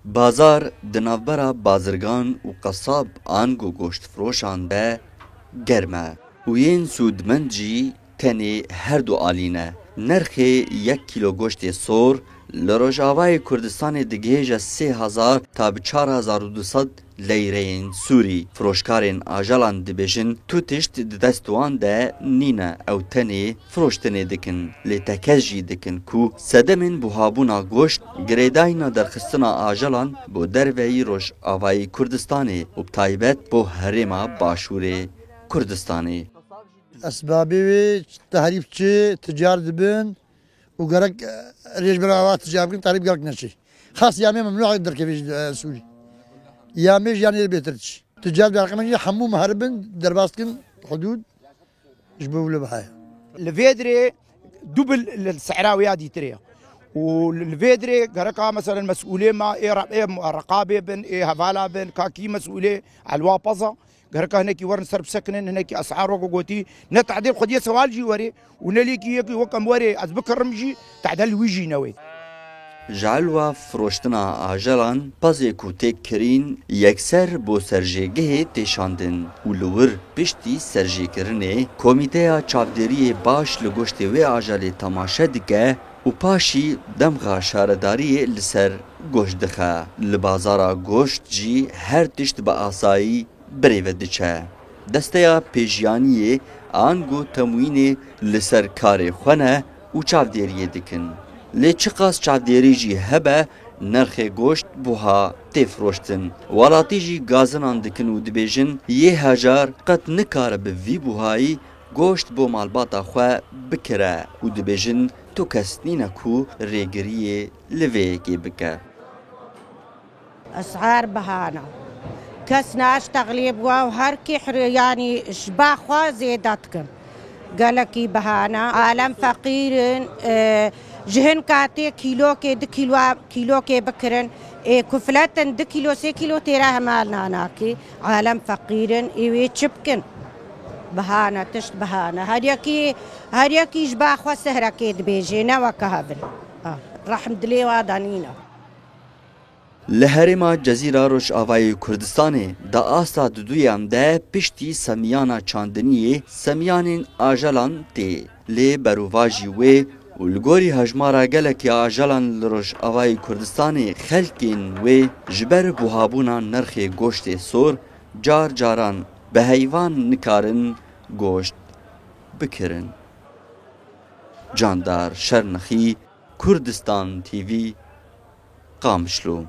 بازار د ناوبرا بازرگان و قصاب آنگو گوشت فروشان ده گرمه و این سودمند جی تنی هر دو آلینه نرخ 1 کیلو گوشت سور لروجاوای کردستان دگهیج 3000 تا به 4200 لیرین سوری فروشکارین آجالان دبیجن تو تشت دستوان ده نینه او تنی فروشتنی دکن لی تکجی دکن کو سدمین بوهابونا گوشت گریداینا درخستنا آجالان بو دروی روش آوای کردستانی و بتایبت بو هریما باشوری کردستانی اسبابی تحریف چه تجار دبن و گرک ریج براوات تجار کن تحریف گرک نشی خاص یامی ممنوع در کفیش سوری یامیش یعنی بهترش تجار برقمانی حمو مهربن درباس کن حدود جبوا له بحاجة الفيدري دبل السعراويات يتريا والفيدري قرقا مثلا مسؤوليه ما رقابه بن هفالا بن كاكي مسؤوليه على الواپزه قرقا هناك ورن سرب سكنن هناك اسعار وقوتي نتعديل خديه سوال جي وري ونليكي يكي وكم وري از بكرمجي تعدل ويجي نوي جعلوا فروشتنا آجلان پازی کو تک کرین یکسر بو سرجگه تشاندن و لور پشتی سرجی کرنه کمیته چاودری باش لگوشت و آجال تماشه دکه و پاشی دمغا شارداری لسر گوشت دخه لبازارا گوشت جی هر تشت با آسایی بریوه دچه دسته پیجیانی آنگو تموین لسر کار خونه و چاودری دکن لی چقاس چاودری جی هبه نرخ گوشت بوها تفروشتن ولاتی جی گازنان دکن و دبیجن 1000 قط نکاره به وی بوهایی گوشت بو مالباتا خواه بکره و دبیجن تو کس نینه کو ریگریه لویگی بکه اسعار بهانه کس ناش تغلیب و هر کی يعني شبا خوا زیادت قالكي بهانا عالم فقير جهن كاتي كيلو كي دو كيلو كي بكرن كفلات دو كيلو سي كيلو تيراه مالنا ناكي عالم فقير ايوي تشبكن بهانا تشت بهانا هريكي جبا خوا سهرة كي دبيجينا وكهبن رحمد لي وادانينا لهرما جزیره روش آوای کردستانه دا آسا دودویان ده پشتی سمیانا چاندنیه سمیانین آجالان تی لی بروواجی وی و لگوری هجمارا گلکی آجالان لروش آوای کردستانه خلکین وی جبر بوهابونا نرخ گوشت سور جار جاران به حیوان نکارن گوشت بکرن جاندار شرنخی کردستان تیوی قامشلو